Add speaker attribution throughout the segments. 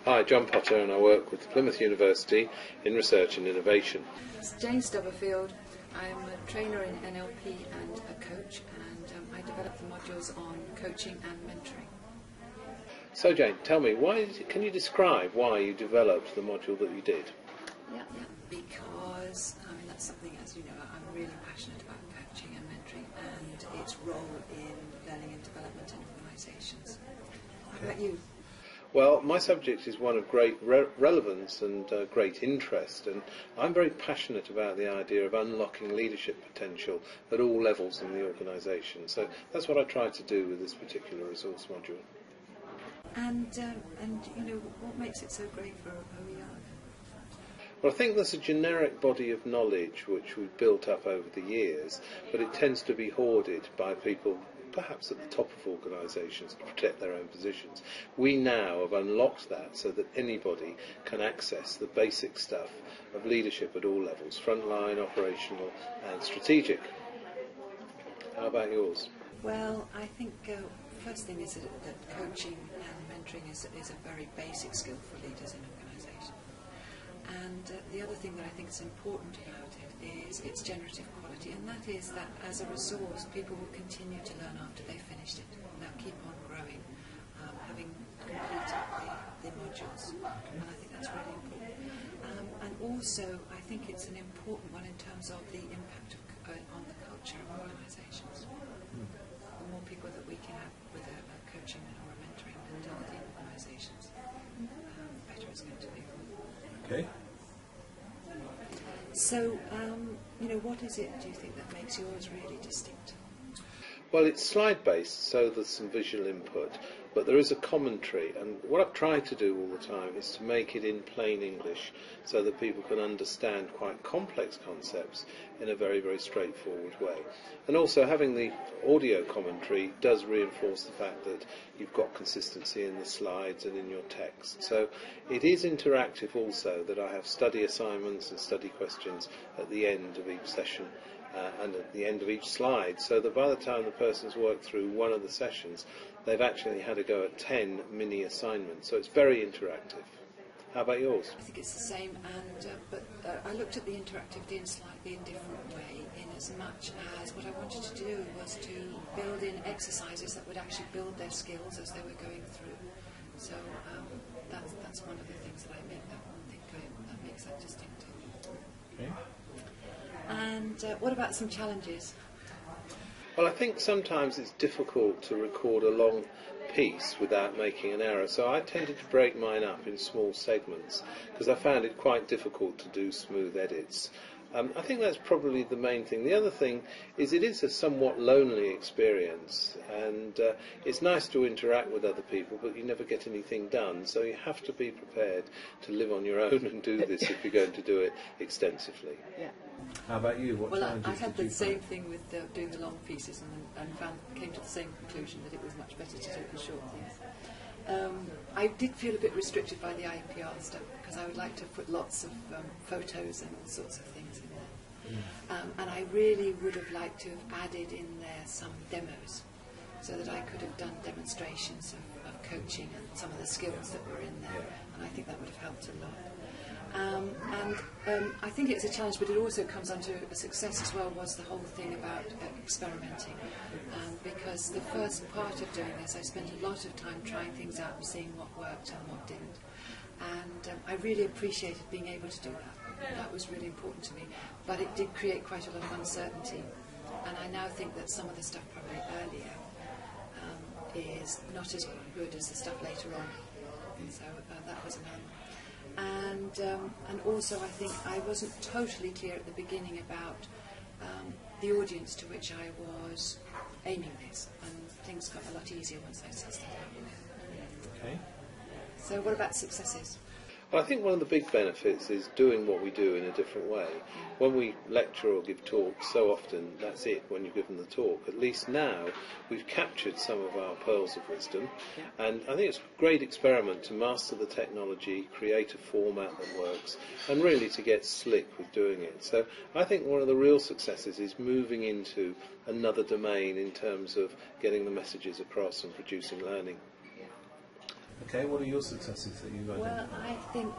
Speaker 1: Hi, John Potter, and I work with Plymouth University in Research and Innovation.
Speaker 2: It's Jane Stubberfield. I'm a trainer in NLP and a coach, and I develop the modules on coaching and mentoring.
Speaker 1: So Jane, tell me, can you describe why you developed the module that you did?
Speaker 2: Yeah. Because, that's something, as you know, I'm really passionate about coaching and mentoring and its role in learning and development in organisations. How about you?
Speaker 1: Well, my subject is one of great relevance and great interest, and I'm very passionate about the idea of unlocking leadership potential at all levels in the organisation. So that's what I try to do with this particular resource module.
Speaker 2: And what makes it so great for OER?
Speaker 1: Well, I think there's a generic body of knowledge which we've built up over the years, but it tends to be hoarded by people perhaps at the top of organisations to protect their own positions. We now have unlocked that so that anybody can access the basic stuff of leadership at all levels, frontline, operational and strategic. How about yours?
Speaker 2: Well, I think first thing is that coaching and mentoring is a very basic skill for leaders in organisations. And the other thing that I think is important about it is its generative quality, and that is that as a resource people will continue to learn after they've finished it. They'll keep on growing, having completed the modules, and I think that's really important. And also I think it's an important one in terms of the impact on the culture of organisations. The more people that we can have with a coaching or a mentoring mentality in organisations, better it's going to be.
Speaker 1: Okay.
Speaker 2: So, what is it, do you think, that makes yours really distinct?
Speaker 1: Well, it's slide-based, so there's some visual input, but there is a commentary, and what I've tried to do all the time is to make it in plain English so that people can understand quite complex concepts in a very, very straightforward way. And also having the audio commentary does reinforce the fact that you've got consistency in the slides and in your text. So it is interactive also, that I have study assignments and study questions at the end of each session. And at the end of each slide, so that by the time the person's worked through one of the sessions, they've actually had to go at 10 mini assignments. So it's very interactive. How about yours?
Speaker 2: I think it's the same, but I looked at the interactivity in a slightly different way, in as much as what I wanted to do was to build in exercises that would actually build their skills as they were going through. So that's one of the things that I think that makes that distinctive.
Speaker 1: Okay.
Speaker 2: And what about some challenges?
Speaker 1: Well, I think sometimes it's difficult to record a long piece without making an error, so I tended to break mine up in small segments because I found it quite difficult to do smooth edits. I think that's probably the main thing. The other thing is it is a somewhat lonely experience, and it's nice to interact with other people, but you never get anything done, so you have to be prepared to live on your own and do this if you're going to do it extensively.
Speaker 2: Yeah.
Speaker 1: How about you? What
Speaker 2: I had the same thing with doing the long pieces, and came to the same conclusion that it was much better to do the short things. I did feel a bit restricted by the IPR stuff because I would like to put lots of photos and all sorts of things in there. And I really would have liked to have added in there some demos so that I could have done demonstrations of coaching and some of the skills that were in there, and I think that would have helped a lot. I think it's a challenge, but it also comes onto a success as well, was the whole thing about experimenting. Because the first part of doing this, I spent a lot of time trying things out and seeing what worked and what didn't. And I really appreciated being able to do that. That was really important to me. But it did create quite a lot of uncertainty. And I now think that some of the stuff probably earlier is not as good as the stuff later on. And so that was another. And also I think I wasn't totally clear at the beginning about the audience to which I was aiming this, and things got a lot easier once I sussed that out.
Speaker 1: Okay.
Speaker 2: So what about successes?
Speaker 1: Well, I think one of the big benefits is doing what we do in a different way. When we lecture or give talks, so often that's it when you've given the talk. At least now we've captured some of our pearls of wisdom, and I think it's a great experiment to master the technology, create a format that works, and really to get slick with doing it. So I think one of the real successes is moving into another domain in terms of getting the messages across and producing learning. Okay, what are your successes that you've identified?
Speaker 2: Well, I think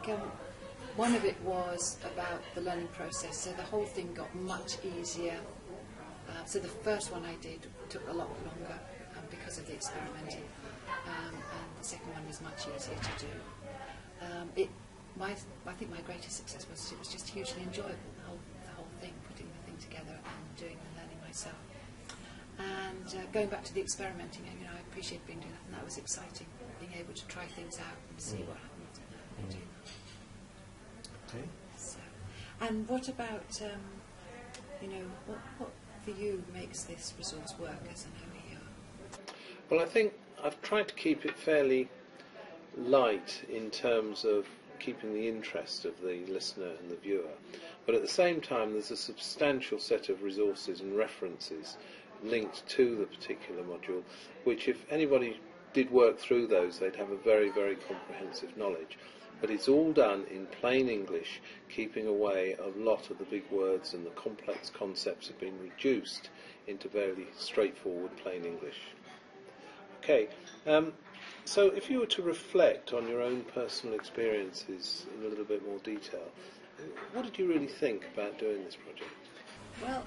Speaker 2: one of it was about the learning process, so the whole thing got much easier. So the first one I did took a lot longer because of the experimenting, and the second one was much easier to do. I think my greatest success was it was just hugely enjoyable, the whole thing, putting the thing together and doing the learning myself. And going back to the experimenting, I appreciate doing that, and that was exciting, being able to try things out and see what happened and do that.
Speaker 1: Okay.
Speaker 2: So, and what about, what for you makes this resource work as an OER?
Speaker 1: Well, I think I've tried to keep it fairly light in terms of keeping the interest of the listener and the viewer, but at the same time there's a substantial set of resources and references linked to the particular module, which if anybody did work through those, they'd have a very, very comprehensive knowledge. But it's all done in plain English, keeping away a lot of the big words, and the complex concepts have been reduced into very straightforward plain English. Okay, so if you were to reflect on your own personal experiences in a little bit more detail, what did you really think about doing this project?
Speaker 2: Well,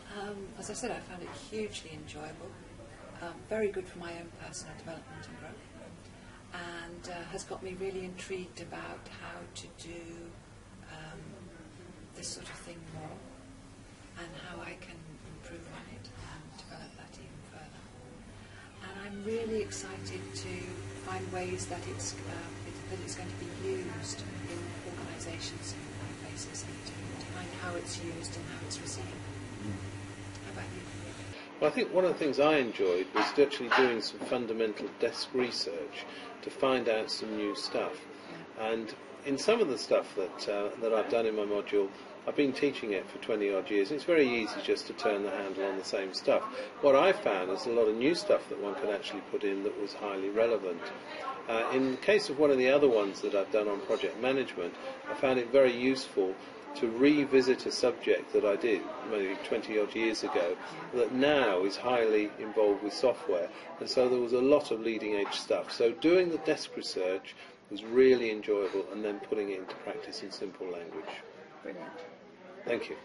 Speaker 2: as I said, I found it hugely enjoyable, very good for my own personal development and growth, and has got me really intrigued about how to do this sort of thing more, and how I can improve on it and develop that even further. And I'm really excited to find ways that it's going to be used in organisations and places, and to find how it's used and how it's received. How about you?
Speaker 1: Well, I think one of the things I enjoyed was actually doing some fundamental desk research to find out some new stuff. And in some of the stuff that I've done in my module, I've been teaching it for 20 odd years, and it's very easy just to turn the handle on the same stuff. What I found is a lot of new stuff that one could actually put in that was highly relevant. In the case of one of the other ones that I've done on project management, I found it very useful to revisit a subject that I did maybe 20 odd years ago that now is highly involved with software, and so there was a lot of leading edge stuff. So doing the desk research was really enjoyable, and then putting it into practice in simple language.
Speaker 2: Brilliant.
Speaker 1: Thank you.